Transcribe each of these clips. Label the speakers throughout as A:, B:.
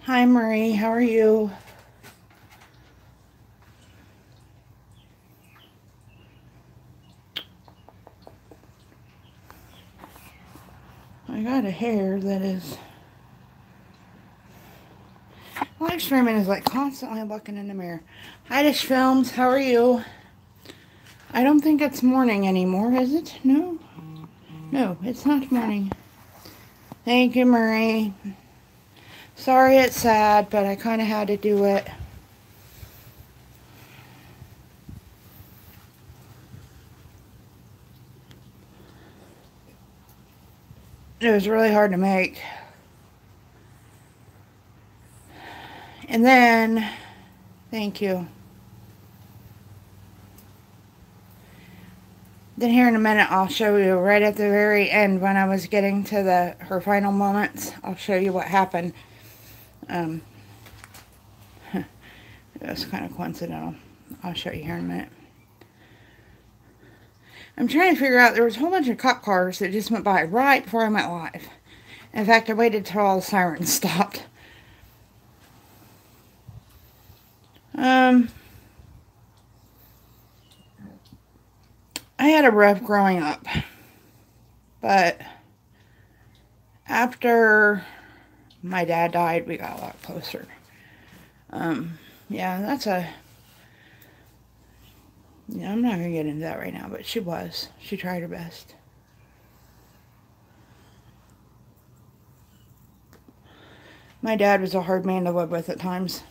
A: Hi, Marie. How are you? I got a hair that is... Live streaming is like constantly looking in the mirror. Hi, Dish Films. How are you? I don't think it's morning anymore, is it? No? No, it's not morning. Thank you, Marie. Sorry it's sad, but I kind of had to do it. It was really hard to make. And then, thank you. Then here in a minute, I'll show you right at the very end when I was getting to her final moments. I'll show you what happened. It was kind of coincidental. I'll show you here in a minute. I'm trying to figure out, there was a whole bunch of cop cars that just went by right before I went live. In fact, I waited till all the sirens stopped. I had a rough growing up, but after my dad died, we got a lot closer. Yeah, I'm not going to get into that right now, but she tried her best. My dad was a hard man to live with at times.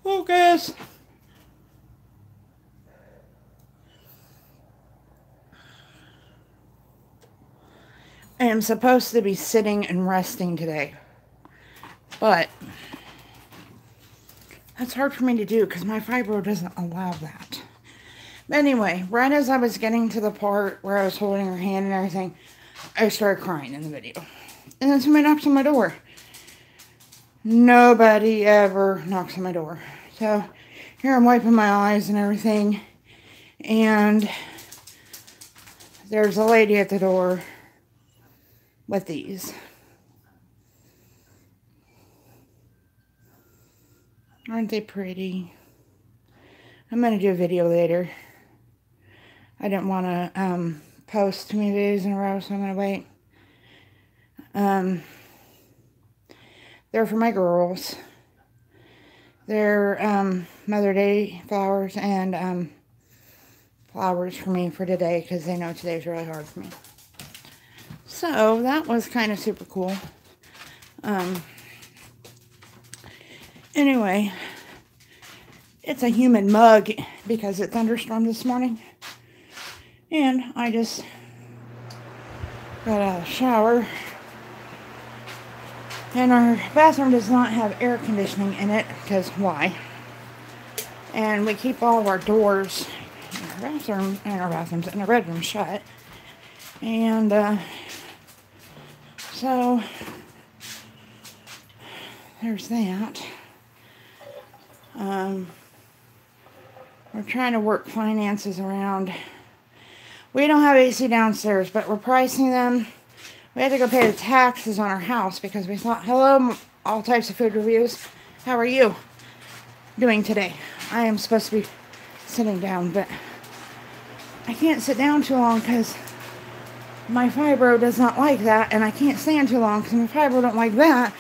A: Focus! I am supposed to be sitting and resting today, but that's hard for me to do because my fibro doesn't allow that. But anyway, right as I was getting to the part where I was holding her hand and everything, I started crying in the video. And then somebody knocks on my door. Nobody ever knocks on my door. So here I'm wiping my eyes and everything, and there's a lady at the door with these. Aren't they pretty? I'm going to do a video later. I didn't want to post too many videos in a row, so I'm going to wait. They're for my girls. They're Mother Day flowers and flowers for me for today because they know today's really hard for me. So that was kind of super cool. Anyway, it's a humid mug because it thunderstormed this morning. And I just got out of the shower. And our bathroom does not have air conditioning in it, because why? And we keep all of our doors in our bathrooms and our bedroom shut. And so there's that. We're trying to work finances around. We don't have AC downstairs, but we're pricing them. We had to go pay the taxes on our house because we thought, hello, all types of food reviews. How are you doing today? I am supposed to be sitting down, but I can't sit down too long because my fibro does not like that, and I can't stand too long because my fibro don't like that,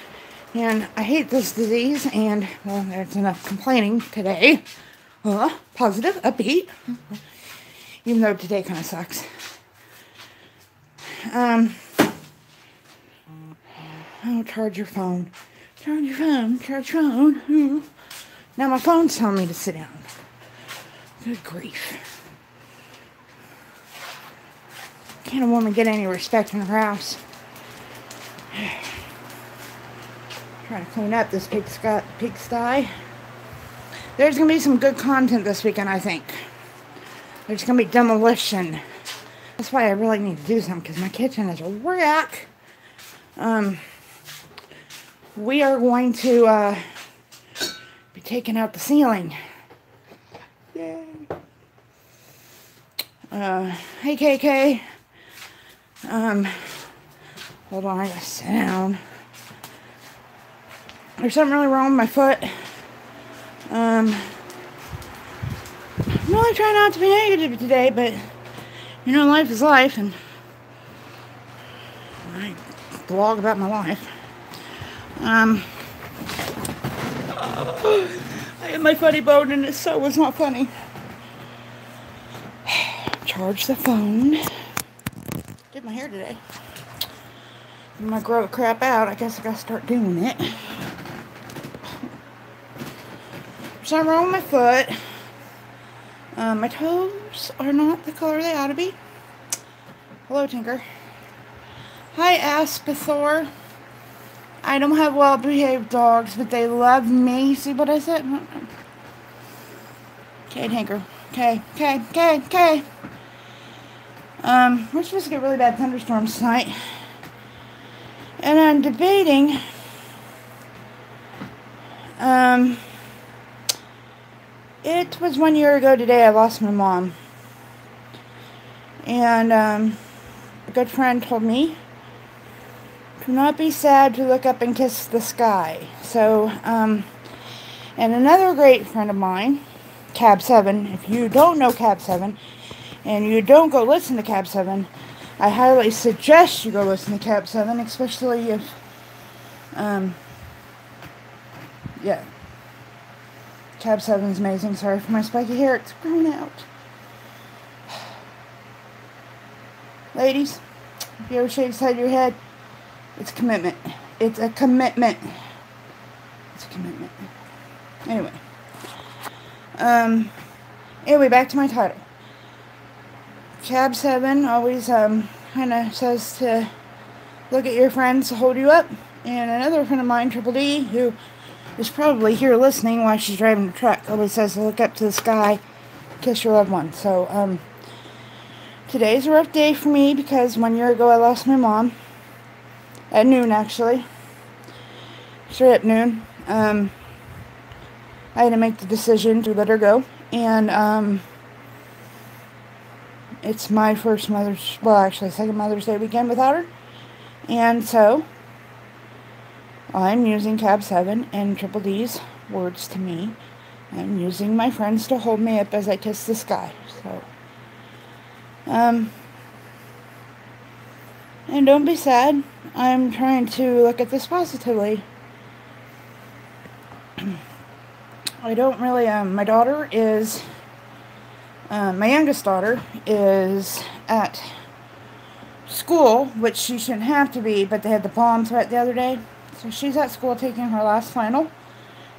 A: and I hate this disease, and, well, there's enough complaining today. Positive, upbeat, even though today kind of sucks. Oh, charge your phone. Charge your phone. Charge your phone. Now my phone's telling me to sit down. Good grief. Can't a woman get any respect in her house? Trying to clean up this pigsty. There's going to be some good content this weekend, I think. There's going to be demolition. That's why I really need to do something, because my kitchen is a wreck. We are going to be taking out the ceiling. Yay. Hey, KK. Hold on, I gotta sit down. There's something really wrong with my foot. I'm really trying not to be negative today, but you know, life is life, and I blog about my life. I had my funny bone and it so was not funny. Charge the phone. Did my hair today. I'm gonna grow the crap out. I guess I gotta start doing it. Something wrong with my foot. My toes are not the color they ought to be. Hello, Tinker. Hi, Aspithor. I don't have well-behaved dogs, but they love me. See what I said? Okay, Tinker. Okay. We're supposed to get really bad thunderstorms tonight. And I'm debating, it was 1 year ago today I lost my mom. And, a good friend told me, do not be sad, to look up and kiss the sky. So, and another great friend of mine, Cab 7, if you don't know Cab 7, and you don't go listen to Cab 7, I highly suggest you go listen to Cab 7, especially if, yeah. Cab 7 is amazing. Sorry for my spiky hair, it's grown out. Ladies, if you ever shave the side of your head, it's a commitment. It's a commitment. It's a commitment. Anyway. Anyway, back to my title. Cab 7 always, kind of says to look at your friends to hold you up. And another friend of mine, Triple D, who is probably here listening while she's driving the truck, always says to look up to the sky, kiss your loved one. So, today's a rough day for me because 1 year ago I lost my mom. At noon, actually. Straight up noon. I had to make the decision to let her go. And, it's my first second Mother's Day weekend without her. And so, I'm using Cab 7 and Triple D's words to me. I'm using my friends to hold me up as I kiss the sky. So, and don't be sad. I'm trying to look at this positively. I don't really, my daughter is, my youngest daughter is at school, which she shouldn't have to be, but they had the bomb threat the other day. So she's at school taking her last final.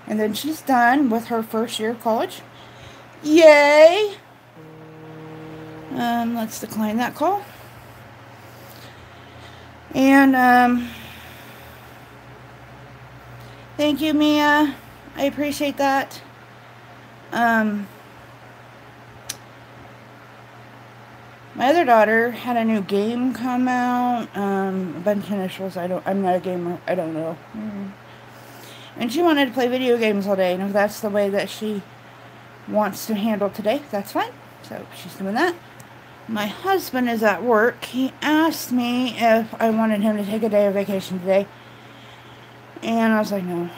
A: And then she's done with her first year of college. Yay! Let's decline that call. And, thank you, Mia. I appreciate that. My other daughter had a new game come out. A bunch of initials. I'm not a gamer. I don't know. And she wanted to play video games all day. And if that's the way that she wants to handle today, that's fine. So she's doing that. My husband is at work. He asked me if I wanted him to take a day of vacation today. And I was like, no.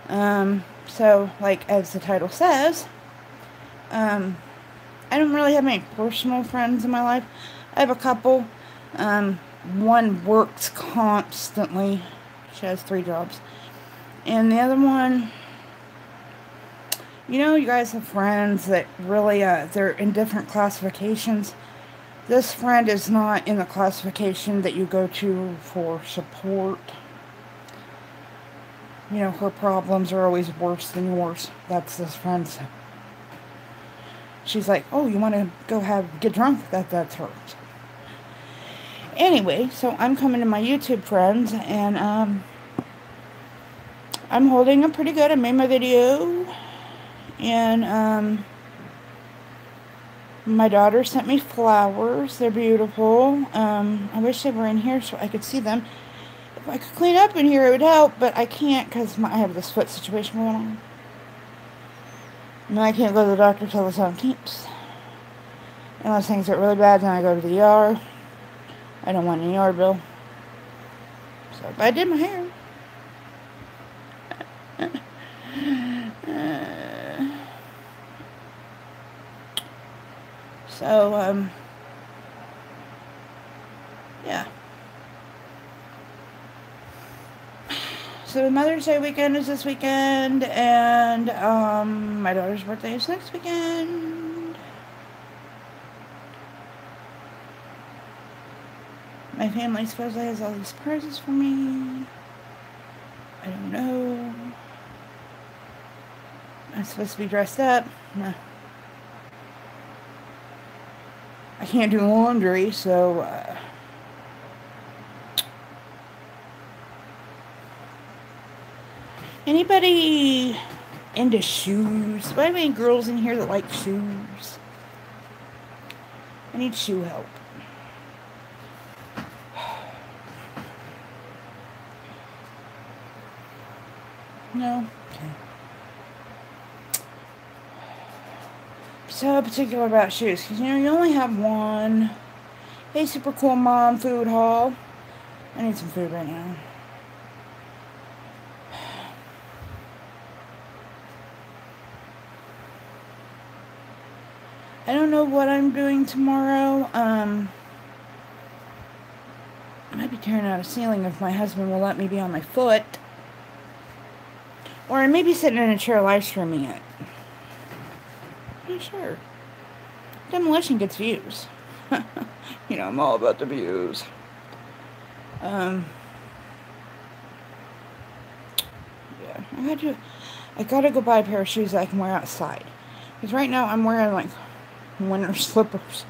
A: Alright. So, like, as the title says, I don't really have any personal friends in my life. I have a couple. One works constantly. She has 3 jobs. And the other one, you know, you guys have friends that really, they're in different classifications. This friend is not in the classification that you go to for support. You know, her problems are always worse than yours. That's this friend's. She's like, oh, you want to go get drunk? That's her. Anyway, so I'm coming to my YouTube friends, and, I'm holding them pretty good. I made my video, and, my daughter sent me flowers. They're beautiful. I wish they were in here so I could see them. If I could clean up in here, it would help, but I can't because I have this foot situation going on. And I can't go to the doctor till the 17th. Unless things get really bad, then I go to the ER. I don't want an ER bill. So, but I did my hair. So, yeah. So Mother's Day weekend is this weekend, and my daughter's birthday is next weekend. My family supposedly has all these surprises for me. I don't know. I'm supposed to be dressed up. No. I can't do laundry, so anybody into shoes? Do I have any girls in here that like shoes? I need shoe help. No? Okay. So particular about shoes, because you only have one. Hey, super cool mom food haul. I need some food right now. I don't know what I'm doing tomorrow. I might be tearing out a ceiling if my husband will let me be on my foot. Or I may be sitting in a chair live streaming it. Not sure. Demolition gets views. I'm all about the views. Yeah, I gotta go buy a pair of shoes that I can wear outside. Because right now I'm wearing like winter slippers.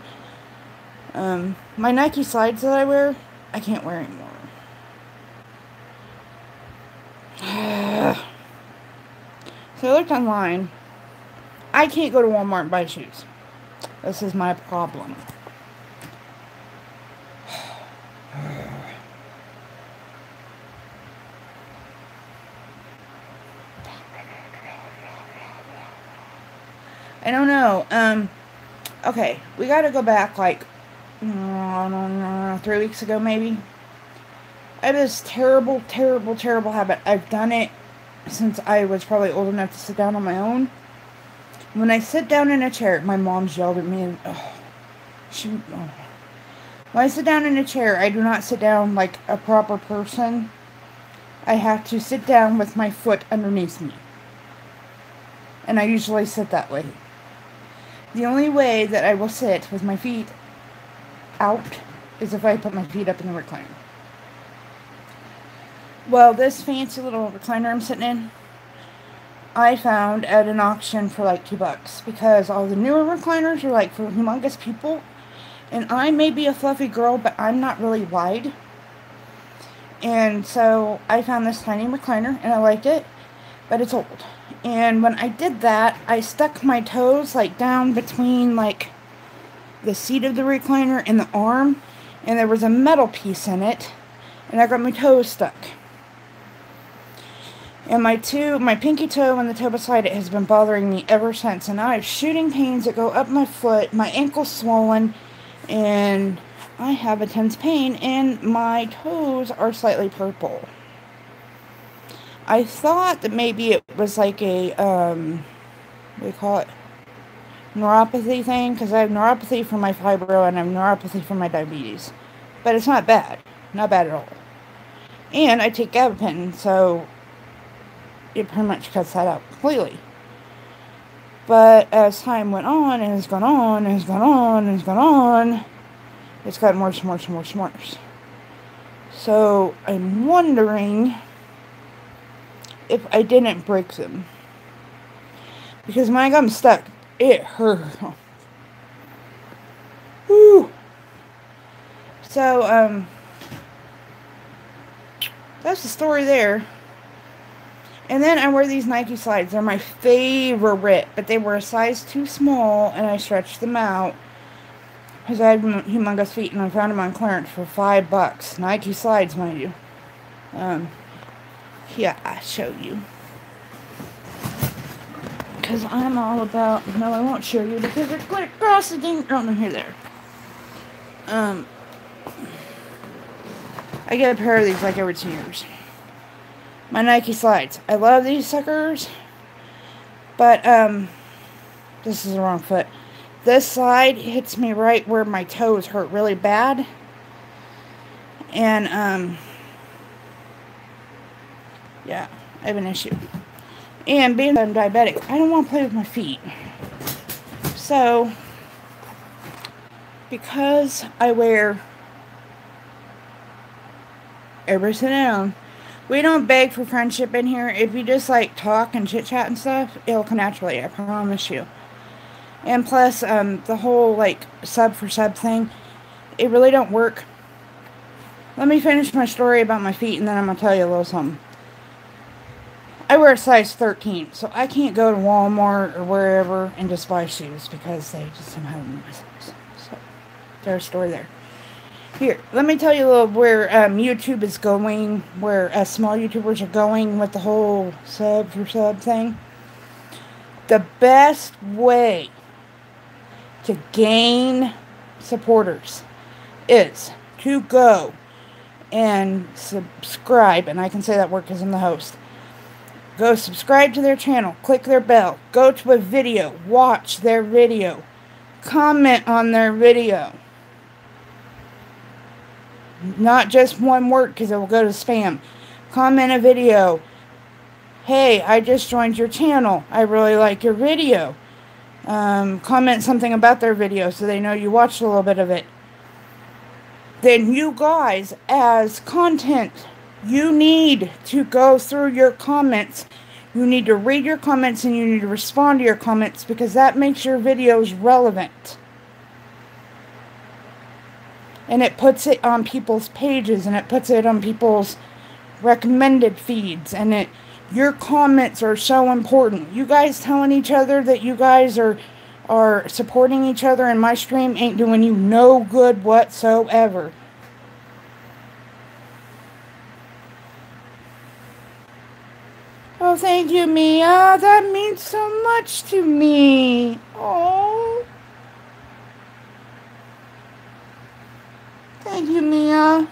A: My Nike slides that I wear, I can't wear anymore. So I looked online. I can't go to Walmart and buy shoes. This is my problem. I don't know. Okay, we gotta go back like 3 weeks ago maybe. I have this terrible, terrible, terrible habit. I've done it since I was probably old enough to sit down on my own. When I sit down in a chair, my mom's yelled at me. When I sit down in a chair, I do not sit down like a proper person. I have to sit down with my foot underneath me. And I usually sit that way. The only way that I will sit with my feet out is if I put my feet up in the recliner. Well, this fancy little recliner I'm sitting in, I found at an auction for like $2 because all the newer recliners are like for humongous people. And I may be a fluffy girl, but I'm not really wide. And so I found this tiny recliner and I liked it, but it's old. And when I did that, I stuck my toes like down between like the seat of the recliner and the arm, and there was a metal piece in it, and I got my toes stuck. And my pinky toe and the toe beside it has been bothering me ever since, and now I have shooting pains that go up my foot, my ankle's swollen, and I have intense pain, and my toes are slightly purple. I thought that maybe it was like a, what do you call it, neuropathy thing, because I have neuropathy from my fibro, and I have neuropathy from my diabetes. But it's not bad. Not bad at all. And I take gabapentin, so it pretty much cuts that out completely. But as time went on, and has gone on, and has gone on, and has gone on, it's gotten worse and worse and worse and worse. So I'm wondering if I didn't break them. Because when I got them stuck, it hurt. Whew. So, that's the story there. And then I wear these Nike slides. They're my favorite, but they were a size too small, and I stretched them out because I had humongous feet, and I found them on clearance for $5. Nike slides, mind you. Yeah, I'll show you. Because I'm all about... No, I won't show you because it's going across the dang... Oh, no, here, there. I get a pair of these like every 2 years. My Nike slides. I love these suckers. But, this is the wrong foot. This side hits me right where my toes hurt really bad. And, yeah, I have an issue. And being I'm diabetic, I don't want to play with my feet. So, because I wear, everybody sit down, we don't beg for friendship in here. If you just like talk and chit chat and stuff, it'll come naturally, I promise you. And plus, the whole like sub for sub thing, it really don't work. Let me finish my story about my feet and then I'm going to tell you a little something. I wear a size 13, so I can't go to Walmart or wherever and just buy shoes because they just don't have them myself. So, there's a story there. Here, let me tell you a little where YouTube is going, where small YouTubers are going with the whole sub for sub thing. The best way to gain supporters is to go and subscribe, and I can say that word because I'm the host. Go subscribe to their channel, click their bell, go to a video, watch their video, comment on their video. Not just one word because it will go to spam. Comment a video. Hey, I just joined your channel. I really like your video. Comment something about their video so they know you watched a little bit of it. Then you guys, as content, you need to go through your comments. You need to read your comments and you need to respond to your comments because that makes your videos relevant. And it puts it on people's pages and it puts it on people's recommended feeds. And your comments are so important. You guys telling each other that you guys are supporting each other in my stream ain't doing you no good whatsoever. Oh, thank you, Mia. That means so much to me. Oh. Thank you, Mia.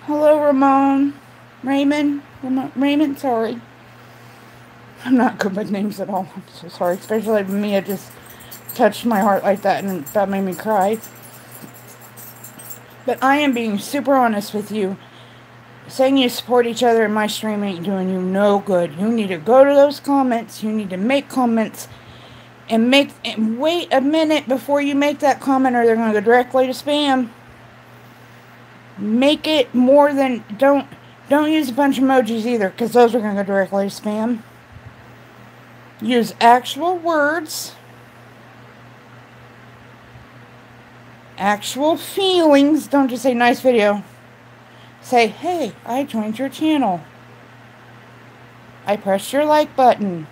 A: Hello, Ramon. Raymond, sorry. I'm not good with names at all. I'm so sorry. Especially when Mia just touched my heart like that and that made me cry. But I am being super honest with you. Saying you support each other in my stream ain't doing you no good. You need to go to those comments. You need to make comments. And wait a minute before you make that comment or they're going to go directly to spam. Make it more than... Don't use a bunch of emojis either because those are going to go directly to spam. Use actual words. Actual feelings. Don't just say nice video. Say, hey, I joined your channel. I pressed your like button.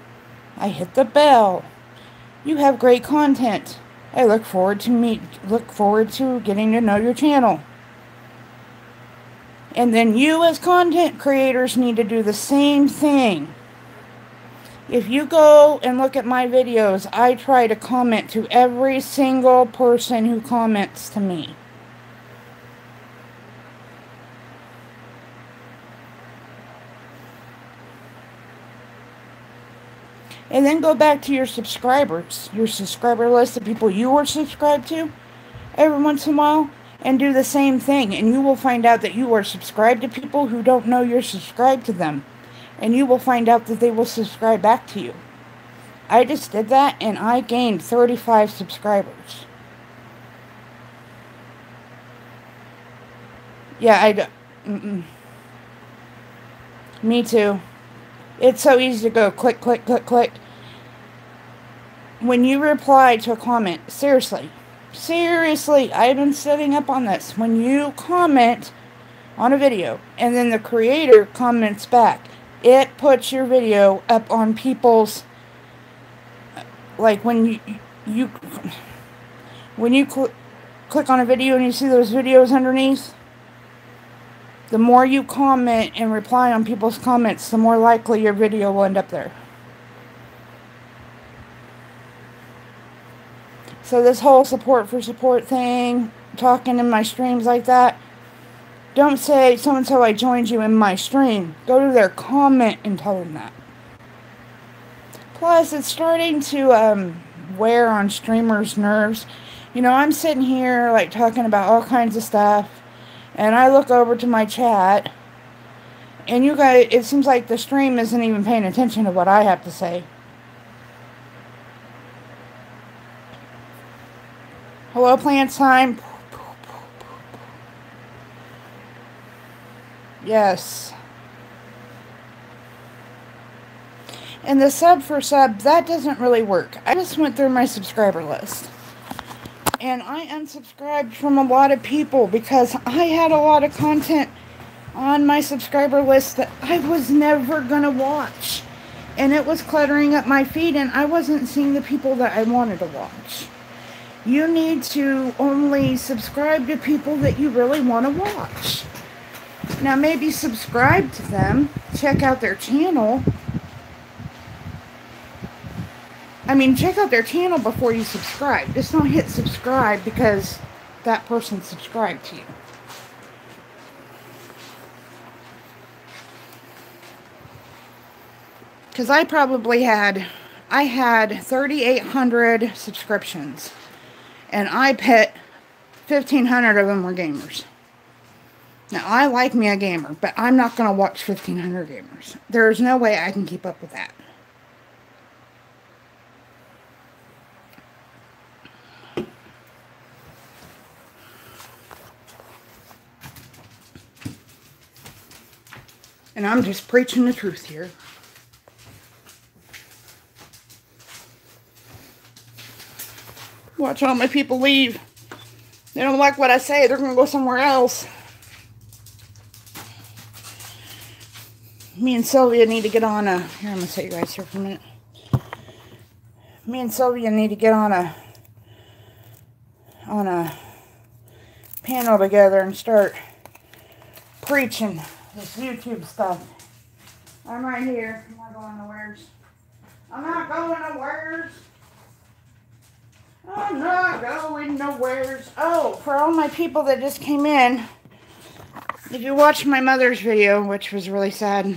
A: I hit the bell. You have great content. I look forward to getting to know your channel. And then you as content creators need to do the same thing. If you go and look at my videos, I try to comment to every single person who comments to me. And then go back to your subscribers, your subscriber list of people you were subscribed to every once in a while, and do the same thing. And you will find out that you are subscribed to people who don't know you're subscribed to them. And you will find out that they will subscribe back to you. I just did that, and I gained 35 subscribers. Yeah, Me too. It's so easy to go click, click, click, click. When you reply to a comment, seriously, I've been setting up on this. When you comment on a video and then the creator comments back, it puts your video up on people's, like when you click on a video and you see those videos underneath, the more you comment and reply on people's comments, the more likely your video will end up there. So this whole support for support thing, talking in my streams like that, don't say, so-and-so, I joined you in my stream. Go to their comment and tell them that. Plus, it's starting to wear on streamers' nerves. You know, I'm sitting here, like, talking about all kinds of stuff, and I look over to my chat, and you guys, it seems like the stream isn't even paying attention to what I have to say. Hello, Plants Time. Yes. And the sub for sub, that doesn't really work. I just went through my subscriber list. And I unsubscribed from a lot of people because I had a lot of content on my subscriber list that I was never going to watch. And it was cluttering up my feed, and I wasn't seeing the people that I wanted to watch. You need to only subscribe to people that you really want to watch. Now, maybe subscribe to them, check out their channel. I mean, check out their channel before you subscribe. Just don't hit subscribe because that person subscribed to you. Because I had 3,800 subscriptions. And I bet 1,500 of them were gamers. Now, I like me a gamer, but I'm not going to watch 1,500 gamers. There's no way I can keep up with that. And I'm just preaching the truth here. Watch all my people leave. They don't like what I say. They're going to go somewhere else. Me and Sylvia need to get on a... Here, I'm going to sit you guys here for a minute. Me and Sylvia need to get on a panel together and start preaching this YouTube stuff. I'm right here. I'm not going nowheres. I'm not going nowheres. I'm not going nowheres. Oh, for all my people that just came in, if you watched my mother's video, which was really sad,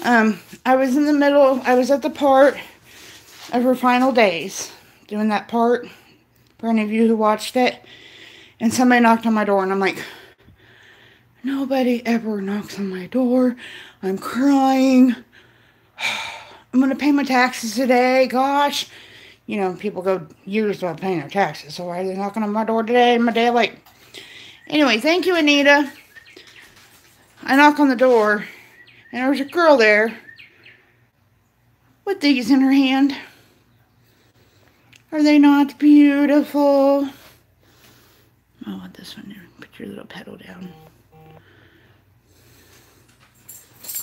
A: I was in the middle, I was at the part of her final days, doing that part, for any of you who watched it, and somebody knocked on my door, and I'm like, nobody ever knocks on my door. I'm crying. I'm going to pay my taxes today, gosh. You know, people go years without paying their taxes, so why are they knocking on my door today in my day late? Anyway, thank you, Anita. I knock on the door, and there's a girl there with these in her hand. Are they not beautiful? Oh, this one there. Put your little petal down.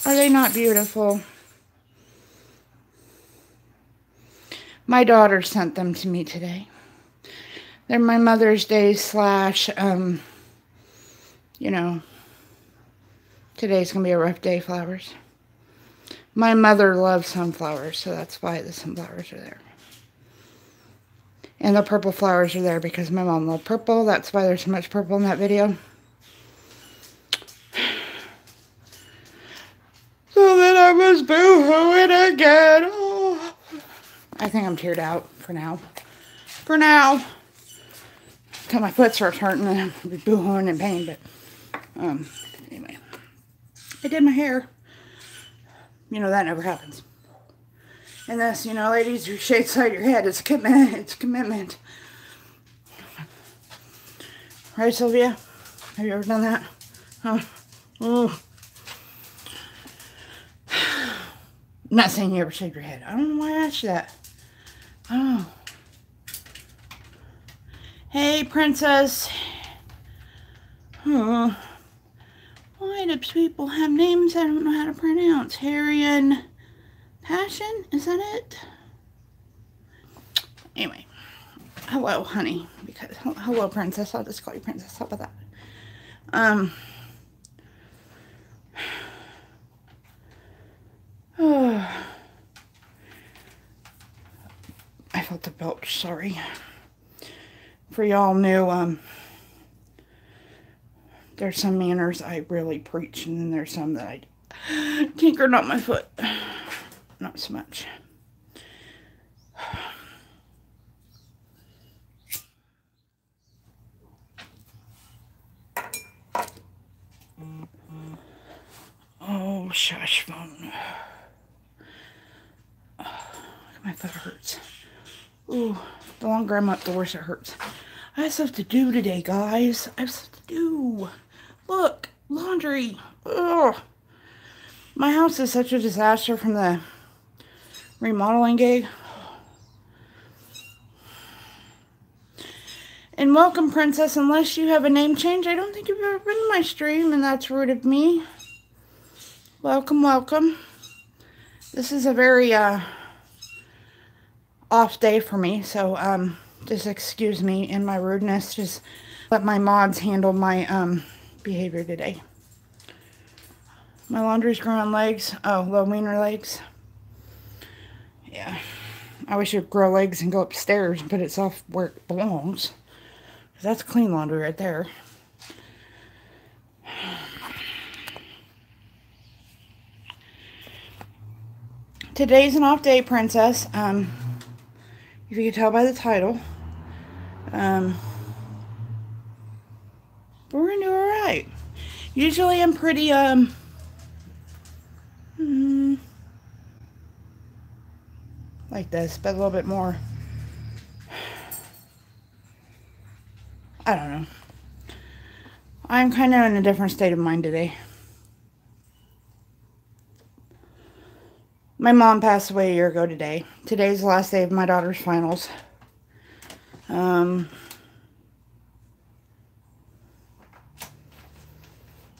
A: Are they not beautiful? My daughter sent them to me today. They're my Mother's Day / you know, today's going to be a rough day, flowers. My mother loves sunflowers, so that's why the sunflowers are there. And the purple flowers are there because my mom loved purple. That's why there's so much purple in that video. So then I was boo-hooing again. Oh. I think I'm teared out for now. For now. Until my foot starts hurting and I'll be boo-hooing in pain. But, anyway. I did my hair. You know, that never happens. And this, you know, ladies, you shade side your head. It's a commitment. It's a commitment. Right, Sylvia? Have you ever done that? Huh? Oh. I'm not saying you ever shaved your head. I don't know why I asked you that. Oh. Hey, princess. Oh. Why do people have names I don't know how to pronounce? Harrian Passion? Is that it? Anyway. Hello, honey. Because hello, princess. I'll just call you princess. How about that? Oh. I felt the belch, sorry. For y'all new, there's some manners I really preach, and then there's some that I tinkered on my foot. not so much. Oh, shush, phone. My foot hurts. Ooh, the longer I'm up, the worse it hurts. I have stuff to do today, guys. I have stuff to do. Look, laundry. Ugh. My house is such a disaster from the remodeling gig. And welcome, Princess. Unless you have a name change, I don't think you've ever been to my stream, and that's rude of me. Welcome, welcome. This is a very off day for me, so just excuse me in my rudeness. Just let my mods handle my behavior today. My laundry's growing legs. Oh, low wiener legs. Yeah. I wish it would grow legs and go upstairs and put itself where it belongs. That's clean laundry right there. Today's an off day, Princess. If you can tell by the title. But we're gonna do alright. Usually I'm pretty, like this, but a little bit more, I don't know. I'm kind of in a different state of mind today. My mom passed away a year ago today. Today's the last day of my daughter's finals. Won't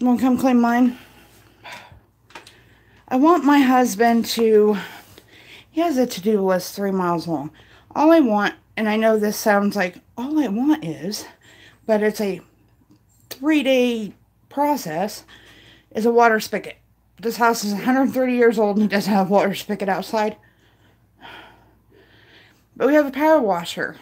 A: come claim mine. I want my husband to, he has a to-do list 3 miles long. All I want, and I know this sounds like all I want is, but it's a 3-day process, is a water spigot. This house is 130 years old and he doesn't have a water spigot outside. But we have a power washer.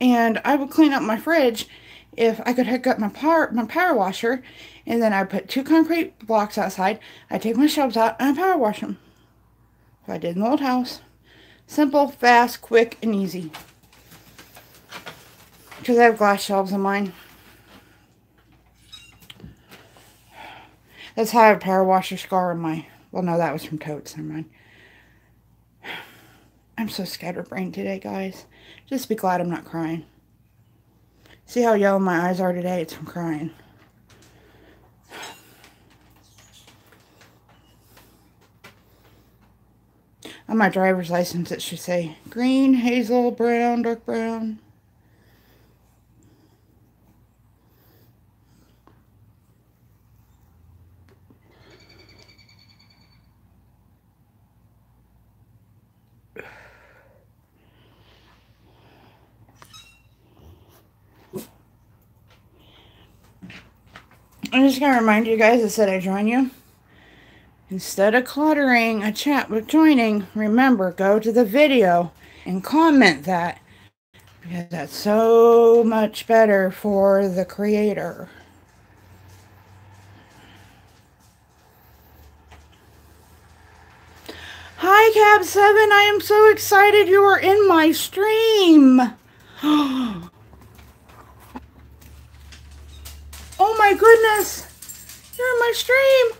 A: And I would clean up my fridge if I could hook up my power washer, and then I'd put 2 concrete blocks outside. I'd take my shelves out and I'd power wash them. If I did in the old house. Simple, fast, quick, and easy. Because I have glass shelves in mine. That's how I have a power washer scar on my, well, no, that was from Totes, never mind. I'm so scatterbrained today, guys. Just be glad I'm not crying. See how yellow my eyes are today? It's from crying. On my driver's license, it should say green, hazel, brown, dark brown. I'm just going to remind you guys, I said I join you. Instead of cluttering a chat with joining, remember, go to the video and comment that. Because that's so much better for the creator. Hi, Cab7. I am so excited you are in my stream. Oh my goodness. You're in my stream.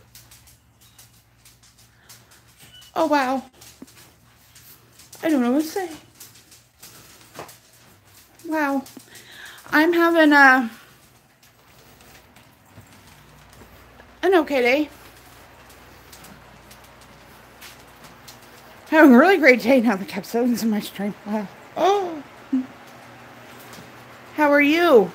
A: Oh, wow. I don't know what to say. Wow. I'm having an okay day. Having a really great day now that Cab7's in my stream. Wow. Oh. How are you?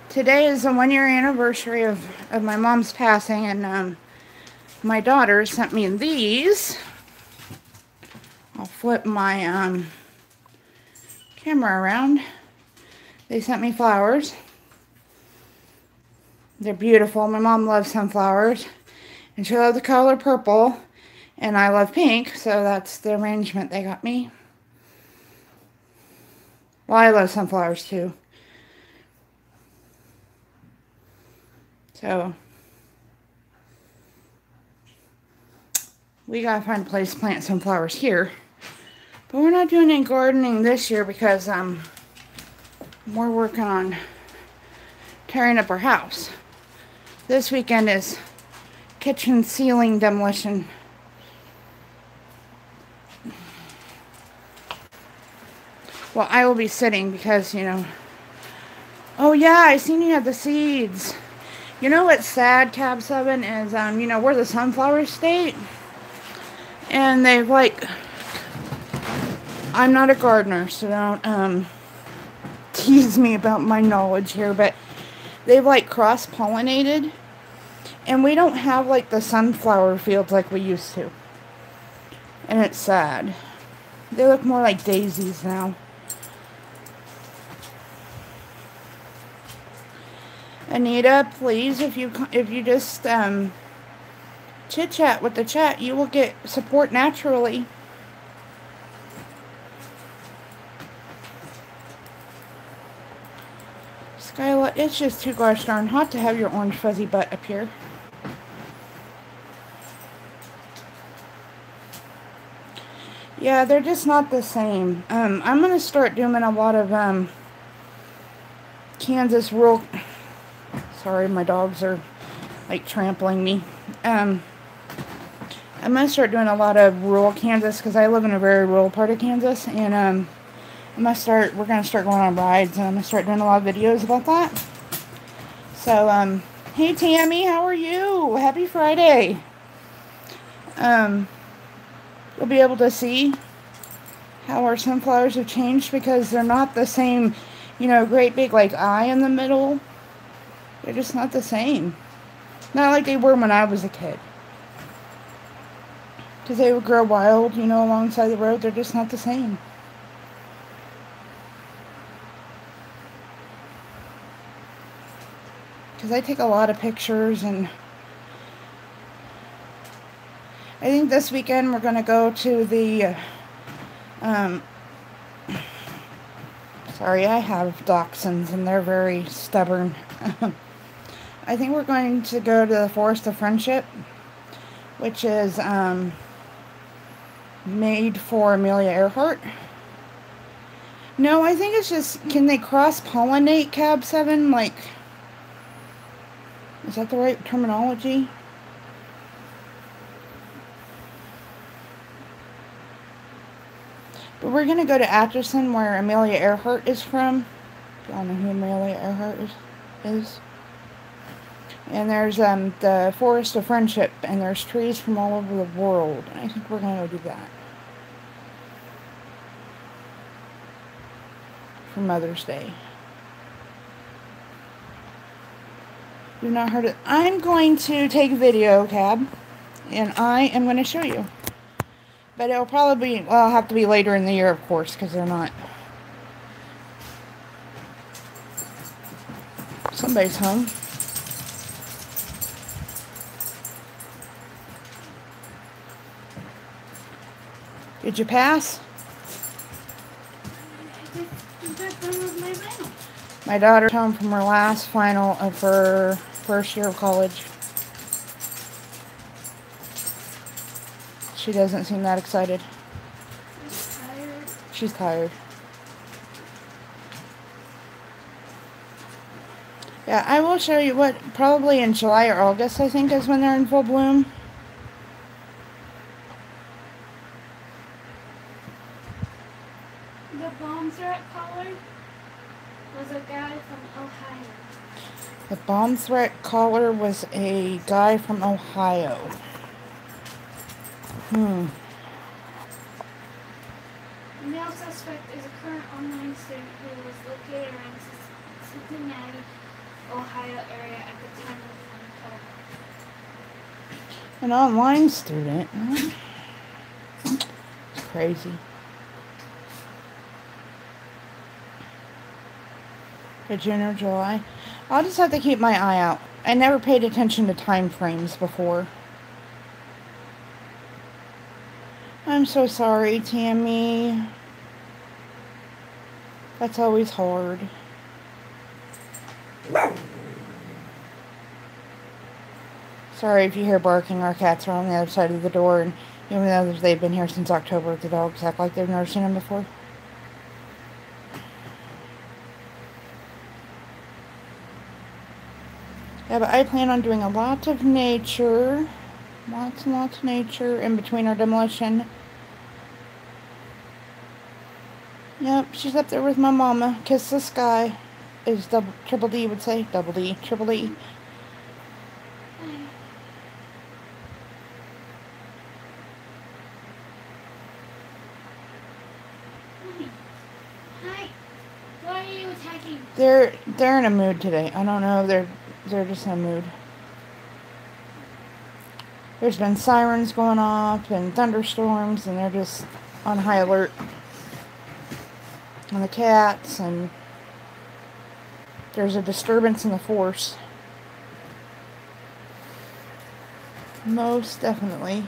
A: Today is the 1-year anniversary of my mom's passing, and my daughter sent me these. I'll flip my camera around. They sent me flowers. They're beautiful. My mom loves sunflowers, and she loved the color purple. And I love pink, so that's the arrangement they got me. Well, I love sunflowers too. So, we gotta find a place to plant sunflowers here. But we're not doing any gardening this year because we're working on tearing up our house. This weekend is kitchen ceiling demolition. Well, I will be sitting because, you know. Oh yeah, I seen you had the seeds. You know what's sad, Cab 7, is, you know, we're the sunflower state. And they've, like, I'm not a gardener, so don't, tease me about my knowledge here, but they've, like, cross-pollinated. And we don't have, like, the sunflower fields like we used to. And it's sad. They look more like daisies now. Anita, please, if you just chit chat with the chat, you will get support naturally. Skyla, it's just too gosh darn hot to have your orange fuzzy butt up here. Yeah, they're just not the same. I'm gonna start doing a lot of Kansas rural. Sorry, my dogs are, like, trampling me. I'm going to start doing a lot of rural Kansas because I live in a very rural part of Kansas. And we're going to start going on rides, and I'm going to start doing a lot of videos about that. So, hey Tammy, how are you? Happy Friday. You'll be able to see how our sunflowers have changed because they're not the same, you know, great big, like, eye in the middle. They're just not the same. Not like they were when I was a kid. Because they would grow wild, you know, alongside the road. They're just not the same. Because I take a lot of pictures, and I think this weekend we're going to go to the, sorry, I have dachshunds and they're very stubborn. I think we're going to go to the Forest of Friendship, which is made for Amelia Earhart. No, I think it's just, can they cross-pollinate, Cab 7? Like, is that the right terminology? But we're going to go to Atchison, where Amelia Earhart is from. Y'all know who Amelia Earhart is. And there's the Forest of Friendship, and there's trees from all over the world. And I think we're going to go do that for Mother's Day. You've not heard it. I'm going to take a video, Cab, and I am going to show you. But it'll probably be, well, it'll have to be later in the year, of course, because they're not. Somebody's home. Did you pass? My daughter's home from her last final of her first year of college. She doesn't seem that excited.
B: She's tired.
A: She's tired. Yeah, I will show you what, probably in July or August, I think, is when they're in full bloom.
B: The bombs-rat collar was a guy from Ohio.
A: The bomb threat caller was a guy from Ohio.
B: The male suspect is a current online student who was located around Cincinnati, Ohio area at the time of the phone call.
A: An online student. It's crazy. For June or July. I'll just have to keep my eye out. I never paid attention to time frames before. I'm so sorry, Tammy. That's always hard. Sorry if you hear barking. Our cats are on the other side of the door, and even though they've been here since October, the dogs act like they've never seen them before. Yeah, but I plan on doing a lot of nature. Lots and lots of nature in between our demolition. Yep, she's up there with my mama. Kiss the sky, as Triple D would say. Double D, Triple D.
B: Hi. Why are you attacking?
A: They're in a mood today. I don't know. They're just in a mood. There's been sirens going off and thunderstorms, and they're just on high alert. And the cats, and there's a disturbance in the force. Most definitely.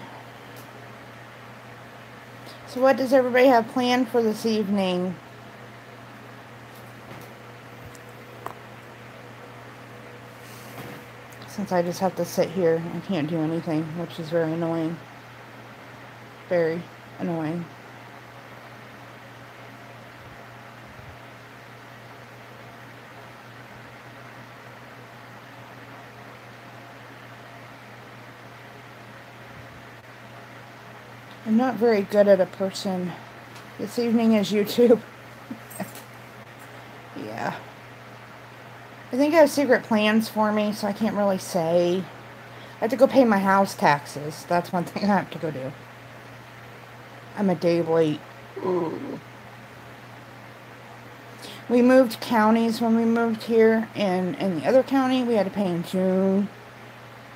A: So what does everybody have planned for this evening? Since I just have to sit here and can't do anything, which is very annoying. Very annoying. I'm not very good at a person. This evening is YouTube. Yeah. I think I have secret plans for me, so I can't really say. I have to go pay my house taxes. That's one thing I have to go do. I'm a day late. Ooh. We moved counties when we moved here, and in the other county we had to pay in June.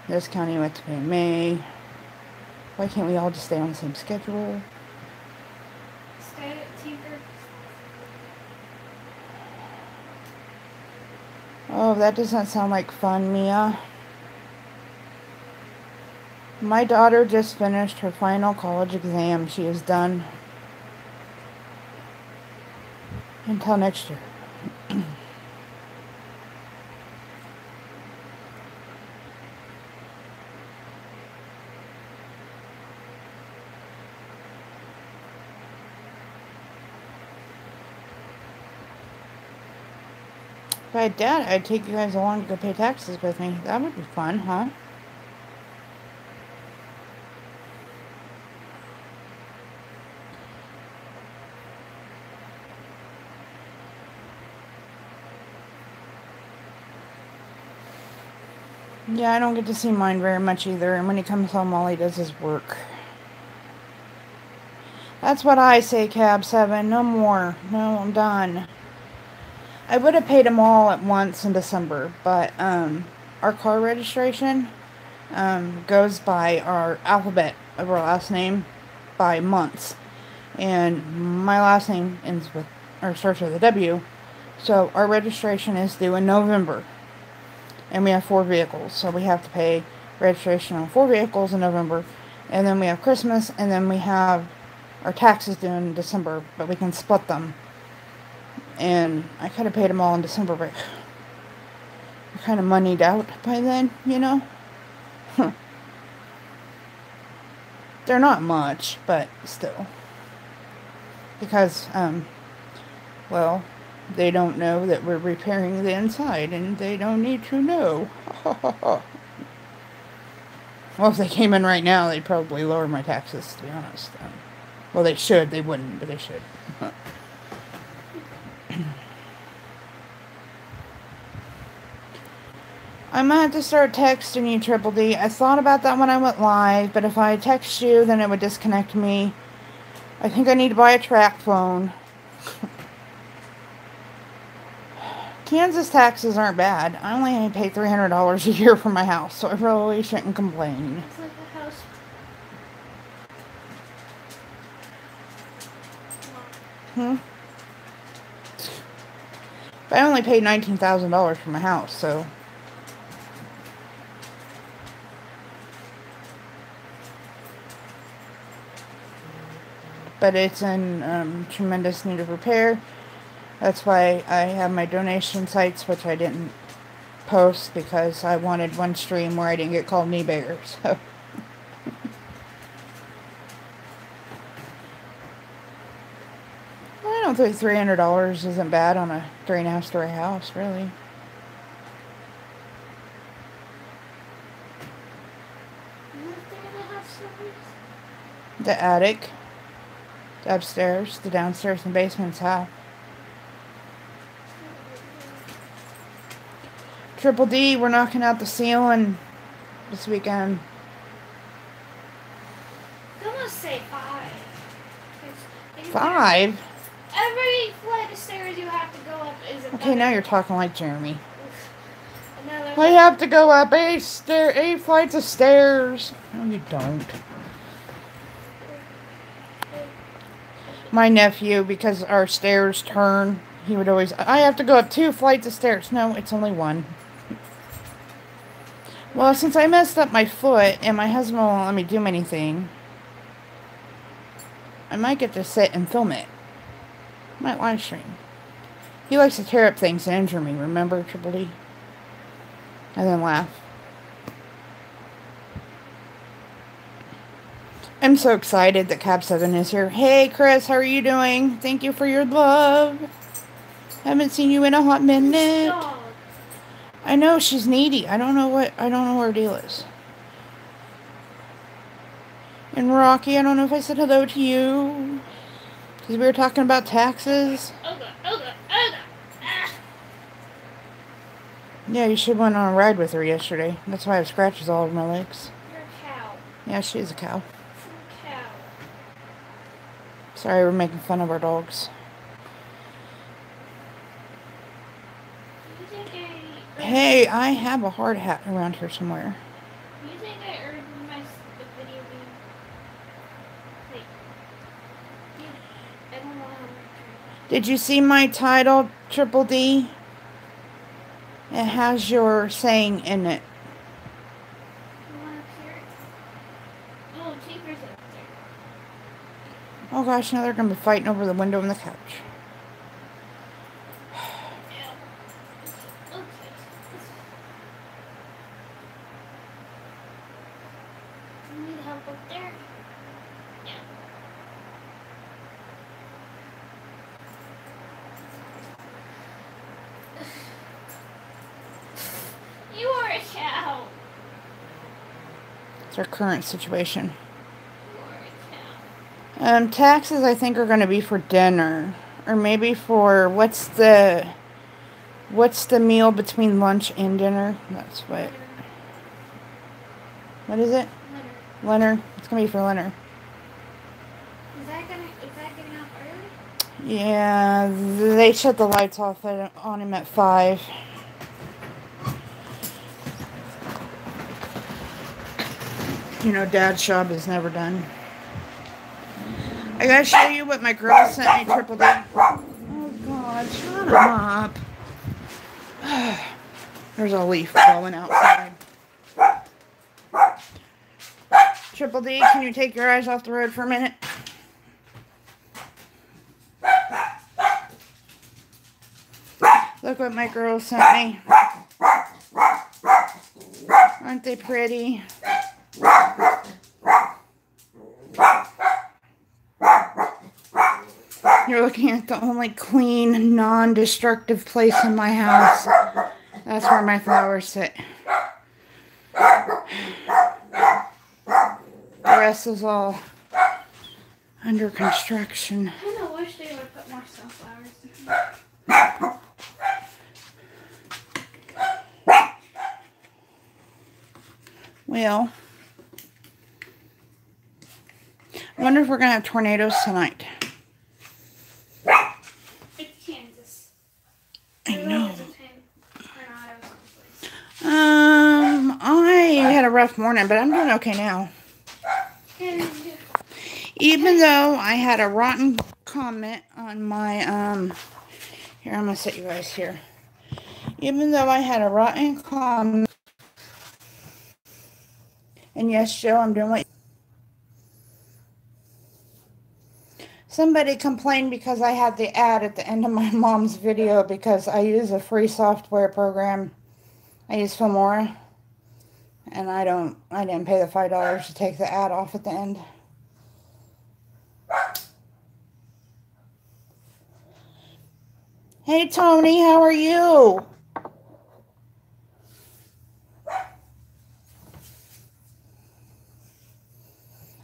A: This county we had to pay in May. Why can't we all just stay on the same schedule?
B: Stay at Tinker.
A: Oh, that doesn't sound like fun, Mia. My daughter just finished her final college exam. She is done until next year. If I had Dad, I'd take you guys along to go pay taxes with me. That would be fun, huh? Yeah, I don't get to see mine very much either, and when he comes home, all he does is work. That's what I say, Cab 7. No more. No, I'm done. I would have paid them all at once in December, but our car registration goes by our alphabet of our last name by months. And my last name ends with, or starts with a W. So our registration is due in November. And we have 4 vehicles, so we have to pay registration on 4 vehicles in November. And then we have Christmas, and then we have our taxes due in December, but we can split them. And I could have paid them all in December, but we're kind of moneyed out by then, you know? They're not much, but still. Because, well, they don't know that we're repairing the inside, and they don't need to know. Well, if they came in right now, they'd probably lower my taxes, to be honest. Well, they should. They wouldn't, but they should. I might have to start texting you, Triple D. I thought about that when I went live, but if I text you, then it would disconnect me. I think I need to buy a track phone. Kansas taxes aren't bad. I only pay $300 a year for my house, so I really shouldn't complain.
B: It's like a house.
A: But I only paid $19,000 for my house, so... but it's in tremendous need of repair. That's why I have my donation sites, which I didn't post because I wanted one stream where I didn't get called knee beggar. So. I don't think $300 isn't bad on a 3.5-story house, really. The attic, the upstairs, the downstairs, and basement's half. Triple D, we're knocking out the ceiling this weekend.
B: I'm gonna say 5.
A: 5?
B: Every flight of stairs you have to go up is a.
A: Okay, now you're talking like Jeremy.
B: Another
A: I have to go up 8 flights of stairs. No, you don't. My nephew, because our stairs turn, he would always, I have to go up 2 flights of stairs. No, it's only 1. Well, since I messed up my foot and my husband won't let me do anything, I might get to sit and film it. I might live stream. He likes to tear up things and injure me, remember, Triple D? And then laugh. I'm so excited that Cab 7 is here. Hey, Chris, how are you doing? Thank you for your love. Haven't seen you in a hot minute.
B: dog.
A: I know she's needy. I don't know what her deal is. And Rocky, I don't know if I said hello to you. Because we were talking about taxes.
B: Oga. Ah.
A: Yeah, you should have went on a ride with her yesterday. That's why I have scratches all over my legs.
B: You're a cow.
A: Yeah, she is a cow.
B: You're a cow.
A: Sorry, we're making fun of our dogs.
B: You think
A: Hey, I have a hard hat around here somewhere.
B: You think I earned the video game? Wait. I don't know how much.
A: Did you see my title, Triple D? It has your saying in it.
B: You want to hear it? Oh, Tinker's up there.
A: Oh gosh, now they're going to be fighting over the window and the couch.
B: Okay. You need help up there? Yeah. You are a cow.
A: It's our current situation.
B: You are a cow.
A: Taxes I think are going to be for dinner. Or maybe for, what's the meal between lunch and dinner? That's what is it?
B: Leonard.
A: Lunner. It's going to be for lunner.
B: Is that getting off early?
A: Yeah, they shut the lights off on him at 5. You know, Dad's job is never done. I gotta show you what my girl sent me, Triple D. Oh, God, shut up. There's a leaf blowing outside. Triple D, can you take your eyes off the road for a minute? Look what my girl sent me. Aren't they pretty? You're looking at the only clean, non-destructive place in my house. That's where my flowers sit. The rest is all under construction.
B: I kind of wish they would put more sunflowers in.
A: Well, I wonder if we're going to have tornadoes tonight.
B: It's Kansas.
A: I know.
B: Tornadoes.
A: I had a rough morning, but I'm doing okay now. Even though I had a rotten comment on my, here, I'm going to set you guys here. Even though I had a rotten comment, and yes, Joe, I'm doing what, Somebody complained because I had the ad at the end of my mom's video because I use a free software program. I use Filmora. And I didn't pay the $5 to take the ad off at the end. Hey Tony, how are you?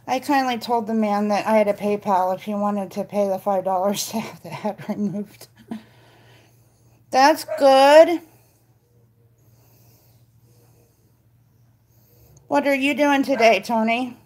A: I kindly told the man that I had a PayPal if he wanted to pay the $5 to have the ad removed. That's good. What are you doing today, Tony?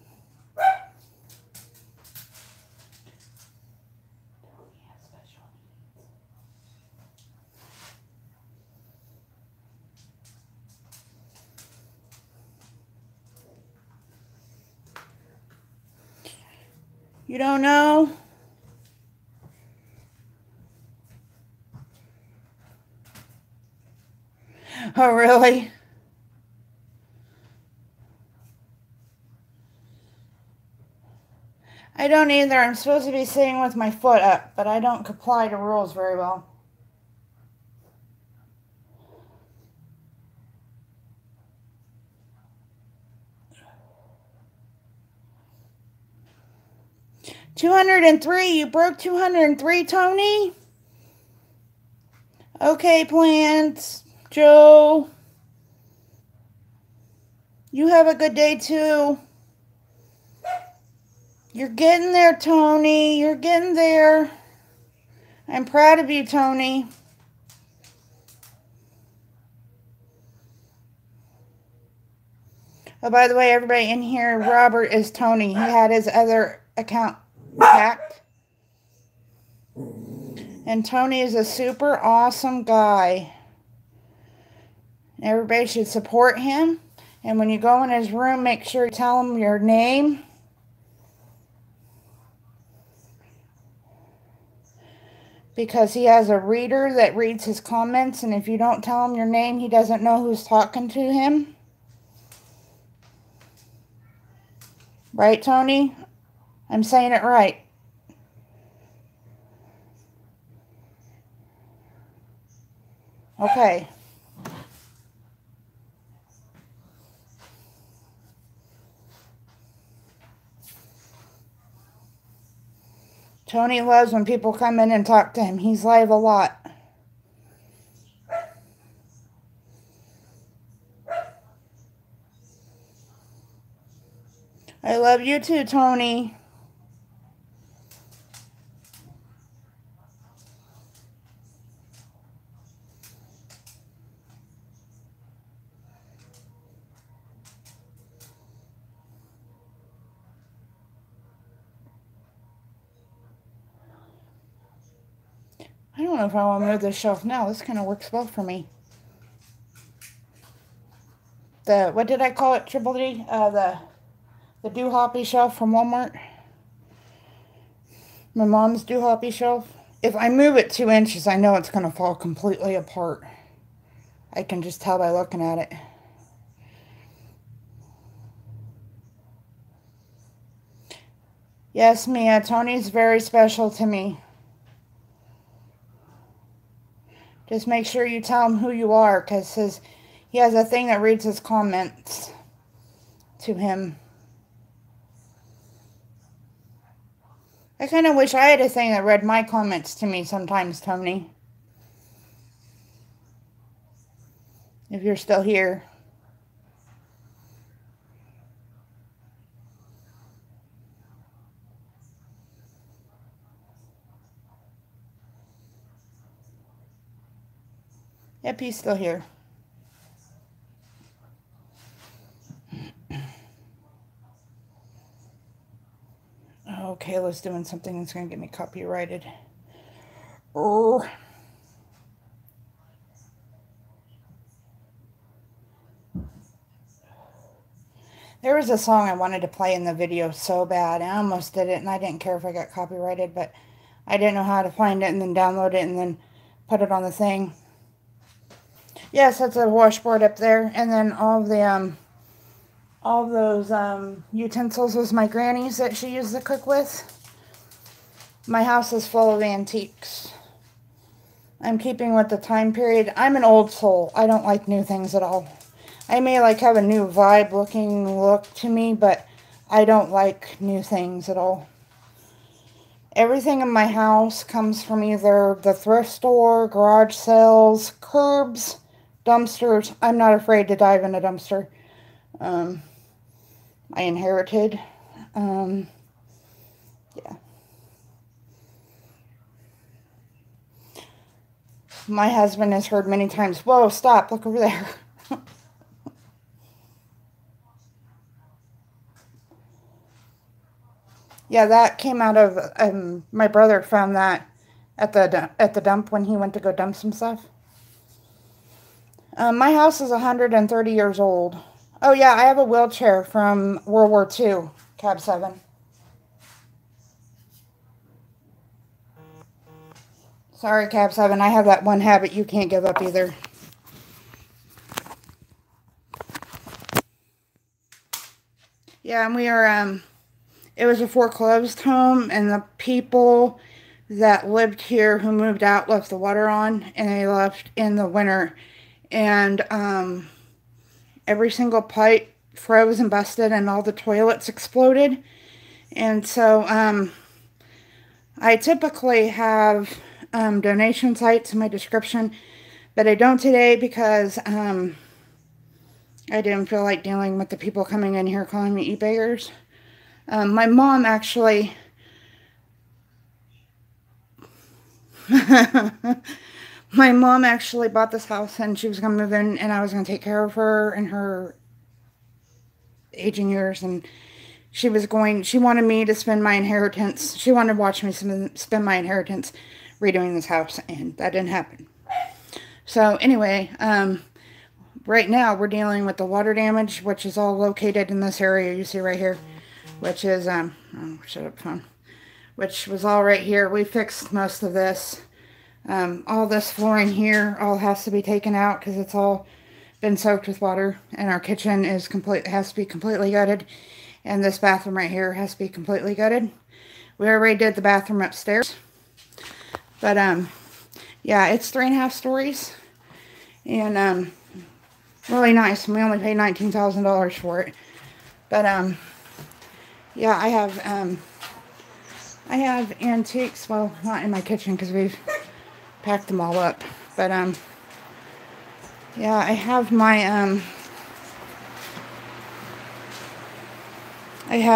A: You don't know? Oh, really? I don't either. I'm supposed to be sitting with my foot up, but I don't comply to rules very well. $203. You broke 203, Tony? Okay, plants. Joe. You have a good day, too. You're getting there, Tony. You're getting there. I'm proud of you, Tony. Oh, by the way, everybody in here, Robert is Tony. He had his other account hacked. And Tony is a super awesome guy. Everybody should support him. And when you go in his room, make sure you tell him your name. Because he has a reader that reads his comments. And if you don't tell him your name, he doesn't know who's talking to him. Right, Tony? I'm saying it right. Okay. Tony loves when people come in and talk to him. He's live a lot. I love you too, Tony. I don't know if I want to move this shelf now. This kind of works well for me. What did I call it, Triple D? The doo-hoppy shelf from Walmart. My mom's doo-hoppy shelf. If I move it 2 inches, I know it's going to fall completely apart. I can just tell by looking at it. Yes, Mia, Tony's very special to me. Just make sure you tell him who you are, because he has a thing that reads his comments to him. I kind of wish I had a thing that read my comments to me sometimes, Tony. If you're still here. Yep, he's still here. Oh, Kayla's doing something that's going to get me copyrighted. Oh. There was a song I wanted to play in the video so bad. I almost did it, and I didn't care if I got copyrighted, but I didn't know how to find it and then download it and then put it on the thing. Yes, that's a washboard up there, and then all those utensils was my granny's that she used to cook with. My house is full of antiques. I'm keeping with the time period. I'm an old soul. I don't like new things at all. I may like have a new vibe looking look to me, but I don't like new things at all. Everything in my house comes from either the thrift store, garage sales, curbs, dumpsters. I'm not afraid to dive in a dumpster. I inherited. Yeah. My husband has heard many times, whoa, stop, look over there. Yeah, that came out of, my brother found that at the dump when he went to go dump some stuff. My house is 130 years old. Oh yeah, I have a wheelchair from World War II, Cab 7. Sorry, Cab 7, I have that one habit you can't give up either. Yeah, and we are, it was a foreclosed home, and the people that lived here who moved out left the water on, and they left in the winter. And every single pipe froze and busted, and all the toilets exploded. And so I typically have donation sites in my description, but I don't today because I didn't feel like dealing with the people coming in here calling me e-beggars. My mom actually my mom actually bought this house, and she was going to move in, and I was going to take care of her in her aging years, and she wanted me to spend my inheritance. She wanted to watch me spend my inheritance redoing this house, and that didn't happen. So anyway, right now we're dealing with the water damage, which is all located in this area you see right here, which is, oh, shut up, phone. Which was all right here. We fixed most of this. All this flooring here all has to be taken out because it's all been soaked with water, and our kitchen has to be completely gutted, and this bathroom right here has to be completely gutted. We already did the bathroom upstairs, but yeah, it's 3.5 stories, and really nice. We only paid $19,000 for it, but yeah, I have antiques. Well, not in my kitchen because we've packed them all up, but yeah, I have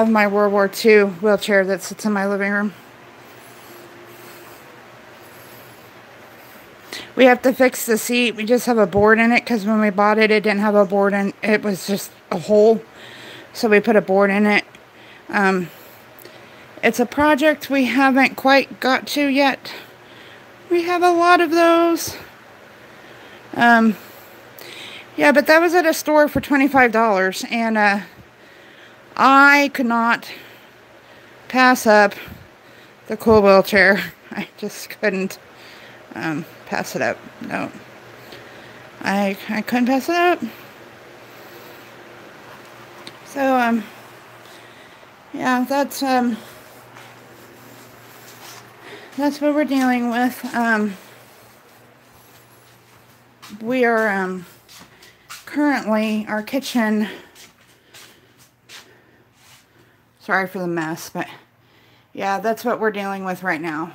A: my World War II wheelchair that sits in my living room. We have to fix the seat. We just have a board in it because when we bought it, it didn't have a board in it. It was just a hole. So we put a board in it. It's a project we haven't quite got to yet. We have a lot of those. Yeah, but that was at a store for $25, and I could not pass up the cool wheelchair. I just couldn't pass it up. No. I couldn't pass it up. So, yeah, that's what we're dealing with. We are, currently, our kitchen, sorry for the mess, but yeah, that's what we're dealing with right now.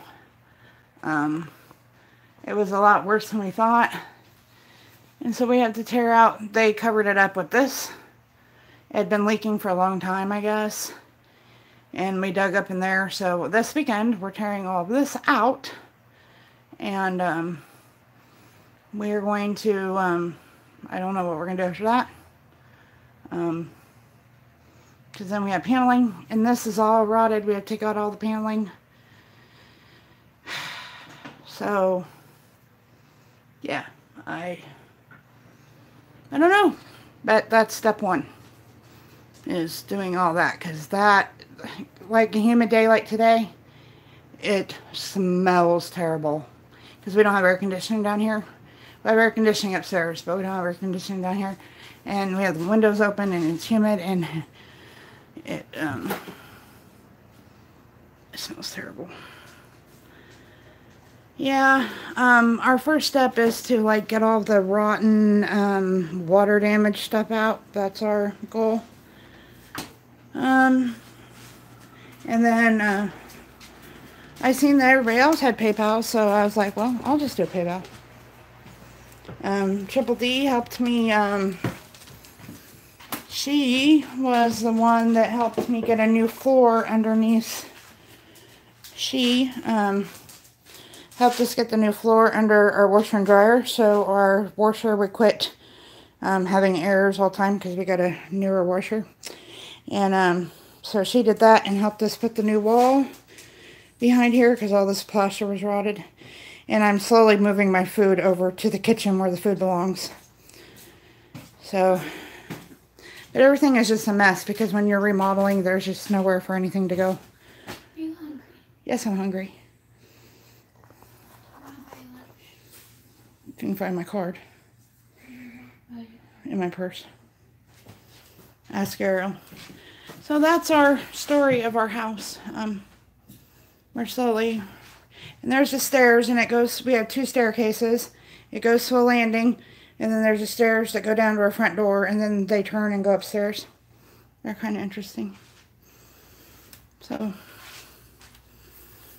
A: It was a lot worse than we thought, and so we had to tear out, they covered it up with this. It had been leaking for a long time, I guess, and we dug up in there. So this weekend, we're tearing all of this out, and we're going to, I don't know what we're going to do after that, because then we have paneling, and this is all rotted. We have to take out all the paneling. So, yeah, I don't know, but that's step one, is doing all that, because that, like a humid day like today, it smells terrible, because we don't have air conditioning down here. We have air conditioning upstairs, but we don't have air conditioning down here, and we have the windows open, and it's humid, and it smells terrible. Yeah, our first step is to like get all the rotten water damage stuff out. That's our goal. And then I seen that everybody else had PayPal, so I was like, well, I'll just do PayPal. Triple D helped me. She was the one that helped me get a new floor underneath. She helped us get the new floor under our washer and dryer, so our washer would quit having errors all the time because we got a newer washer. And so she did that and helped us put the new wall behind here because all this plaster was rotted. And I'm slowly moving my food over to the kitchen where the food belongs. So, but everything is just a mess because when you're remodeling, there's just nowhere for anything to go.
B: Are you hungry?
A: Yes, I'm hungry.
B: I want to buy lunch.
A: You can find my card in my purse. Ask Ariel. So that's our story of our house. We're slowly, and there's the stairs, and it goes, we have 2 staircases. It goes to a landing, and then there's the stairs that go down to our front door, and then they turn and go upstairs. They're kind of interesting. So,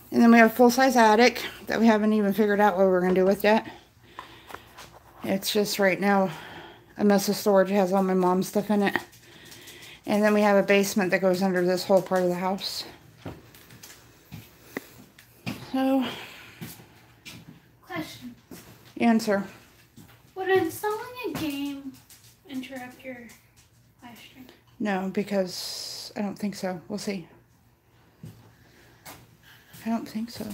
A: and then we have a full-size attic that we haven't even figured out what we're going to do with yet. It's just right now a mess of storage. It has all my mom's stuff in it. And then we have a basement that goes under this whole part of the house. So,
B: Question.
A: answer.
B: Would installing a game interrupt your live stream?
A: No, because I don't think so. We'll see. I don't think so.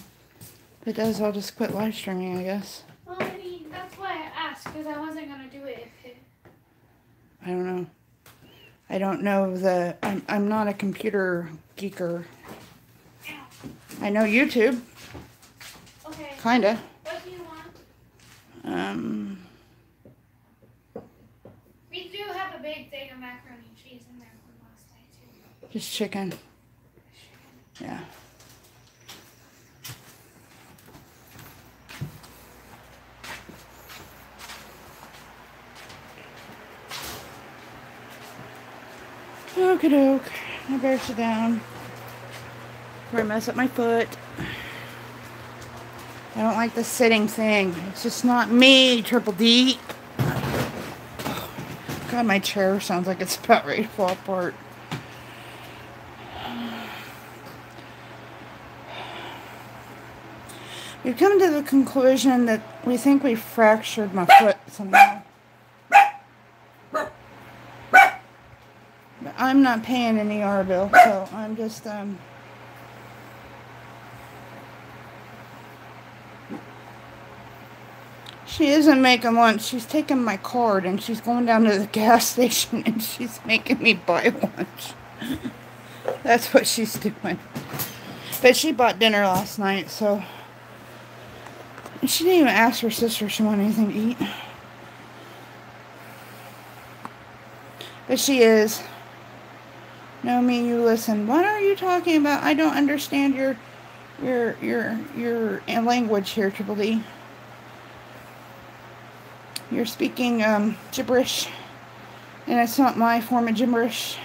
A: If it does, I'll just quit live streaming, I guess.
B: Well, I mean, that's why I asked, because I wasn't going to do it if it...
A: I don't know. I don't know the... I'm not a computer geeker. I know YouTube.
B: Okay.
A: Kinda.
B: What do you want? We do have a big thing of macaroni and cheese in there from last night, too.
A: Just chicken. Yeah. Okie doke. I better sit down before I mess up my foot. I don't like the sitting thing. It's just not me, Triple D. God, my chair sounds like it's about ready to fall apart. We've come to the conclusion that we think we fractured my foot somehow. But I'm not paying an ER bill, so I'm just, She isn't making lunch. She's taking my card and she's going down to the gas station and she's making me buy lunch. That's what she's doing. But she bought dinner last night, so... She didn't even ask her sister if she wanted anything to eat. But she is. No, me, you listen. What are you talking about? I don't understand your language here, Triple D. You're speaking gibberish, and it's not my form of gibberish.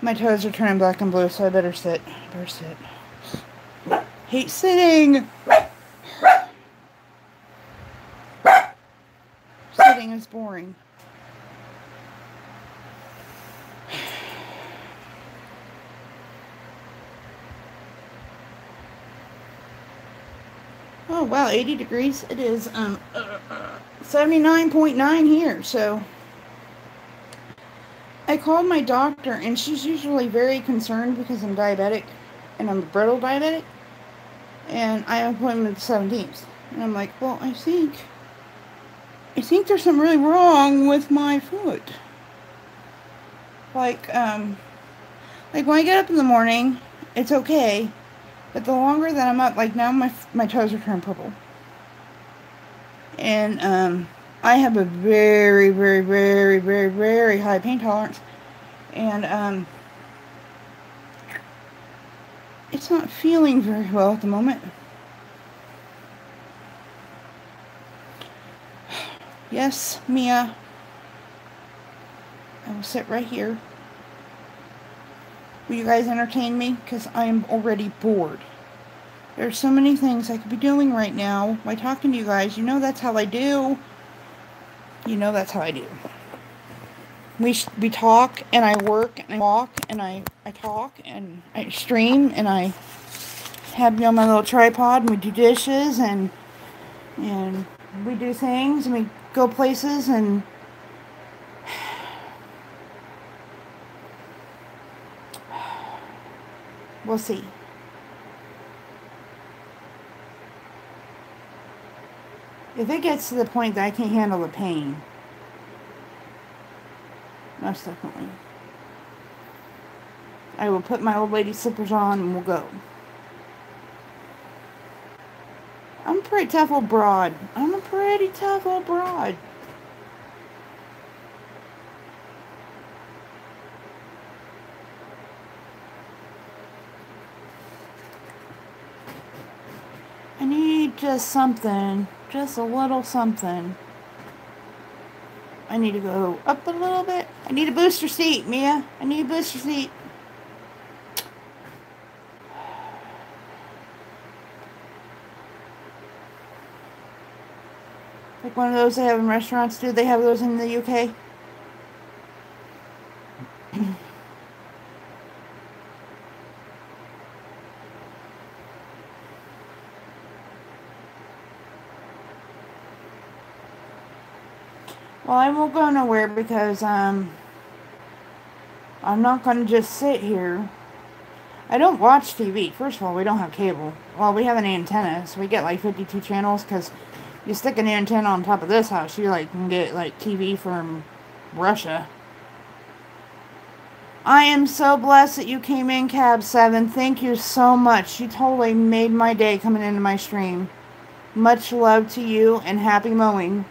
A: My toes are turning black and blue, so I better sit. Hate sitting. Sitting is boring. Oh wow, 80 degrees. It is 79.9 here, so I called my doctor and she's usually very concerned because I'm diabetic and I'm a brittle diabetic, and I have an appointment the 17th, and I'm like, well, I think there's something really wrong with my foot. Like when I get up in the morning, it's okay. But the longer that I'm up, like now my toes are turning purple. And I have a very, very, very, very, very high pain tolerance. And it's not feeling very well at the moment. Yes, Mia. I will sit right here. Will you guys entertain me? Because I am already bored. There's so many things I could be doing right now by talking to you guys. You know that's how I do. You know that's how I do. We talk and I work and I walk and I talk and I stream and I have me on my little tripod and we do dishes and we do things and we go places and we'll see. If it gets to the point that I can't handle the pain, most definitely, I will put my old lady slippers on and we'll go. I'm a pretty tough old broad. I'm a pretty tough old broad. I need just something. Just a little something. I need to go up a little bit. I need a booster seat, Mia. I need a booster seat. Like one of those they have in restaurants. Do they have those in the UK? Well, I won't go nowhere because I'm not going to just sit here. I don't watch TV. First of all, we don't have cable. Well, we have an antenna, so we get like 52 channels because you stick an antenna on top of this house, you like can get like TV from Russia. I am so blessed that you came in, Cab 7. Thank you so much. You totally made my day coming into my stream. Much love to you and happy mowing.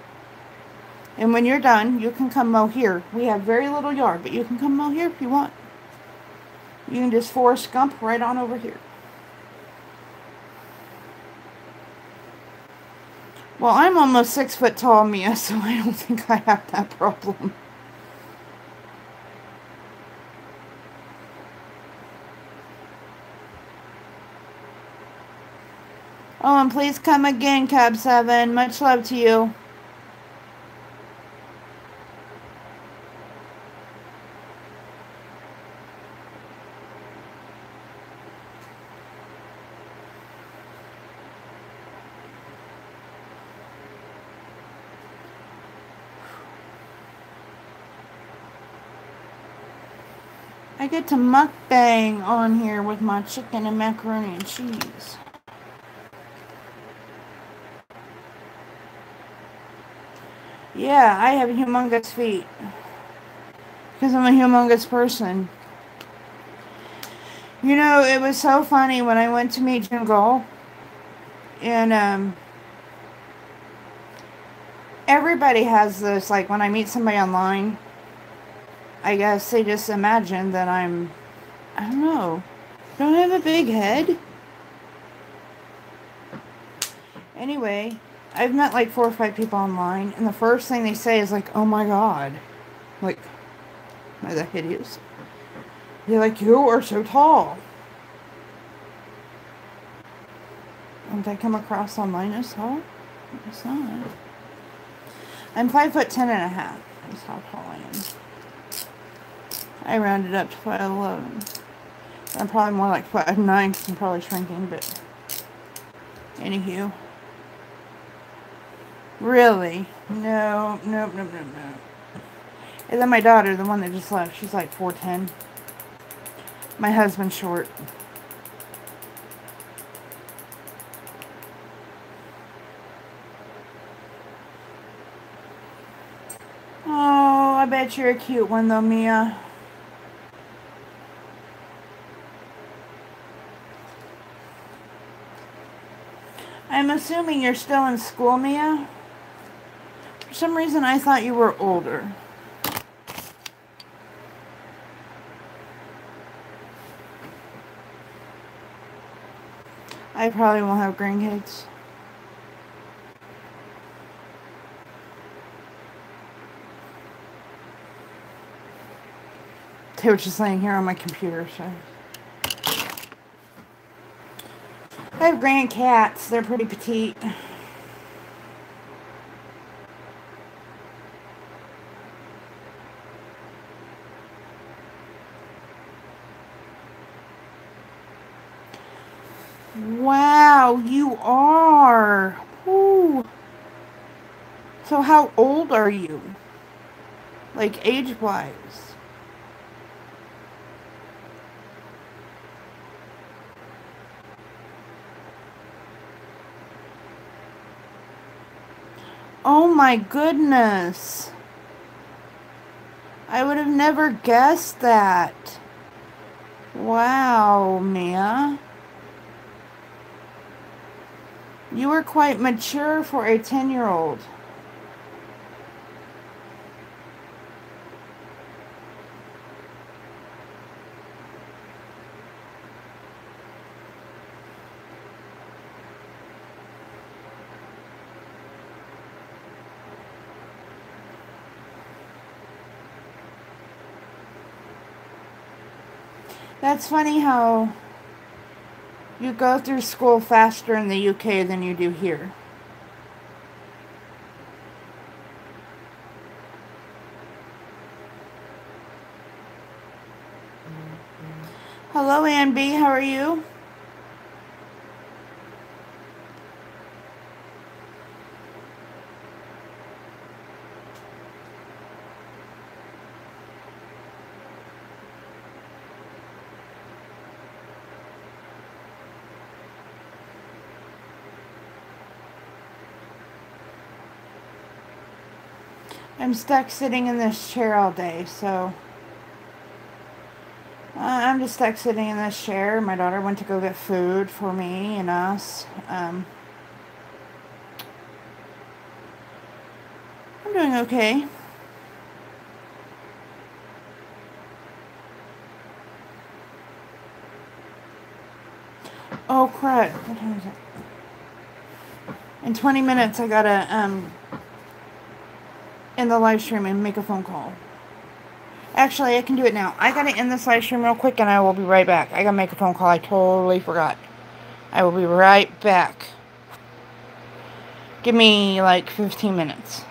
A: And when you're done, you can come mow here. We have very little yard, but you can come mow here if you want. You can just Forrest Gump right on over here. Well, I'm almost 6 foot tall, Mia, so I don't think I have that problem. Oh, and please come again, Cab 7. Much love to you. I get to mukbang on here with my chicken and macaroni and cheese. Yeah, I have humongous feet. Because I'm a humongous person. You know, it was so funny when I went to meet Jingle. And, everybody has this, like, when I meet somebody online, I guess they just imagine that I don't know, don't I have a big head? Anyway, I've met like 4 or 5 people online, and the first thing they say is like, oh my god. Like, am I that hideous? They're like, you are so tall. Don't I come across online as tall? It's not. I'm 5'10" and a half. That's how tall I am. I rounded up to 5'11". I'm probably more like 5'9", because I'm probably shrinking, but anywho. Really? No. And then my daughter, the one that just left, she's like 4'10". My husband's short. Oh, I bet you're a cute one though, Mia. I'm assuming you're still in school, Mia? For some reason, I thought you were older. I probably won't have grandkids. They were just laying here on my computer, so. I have grand cats. They're pretty petite. Wow, you are. Ooh. So how old are you? Like age-wise? Oh my goodness. I would have never guessed that. Wow, Mia. You were quite mature for a 10-year-old. That's funny how you go through school faster in the UK than you do here. Hello, Ann B. How are you? I'm stuck sitting in this chair all day, so I'm just stuck sitting in this chair. My daughter went to go get food for me and us. I'm doing okay. Oh crap! What time is it? In 20 minutes, I gotta end the live stream and make a phone call. Actually, I can do it now. I gotta end this live stream real quick, and I will be right back. I gotta make a phone call. I totally forgot. I will be right back. Give me like 15 minutes.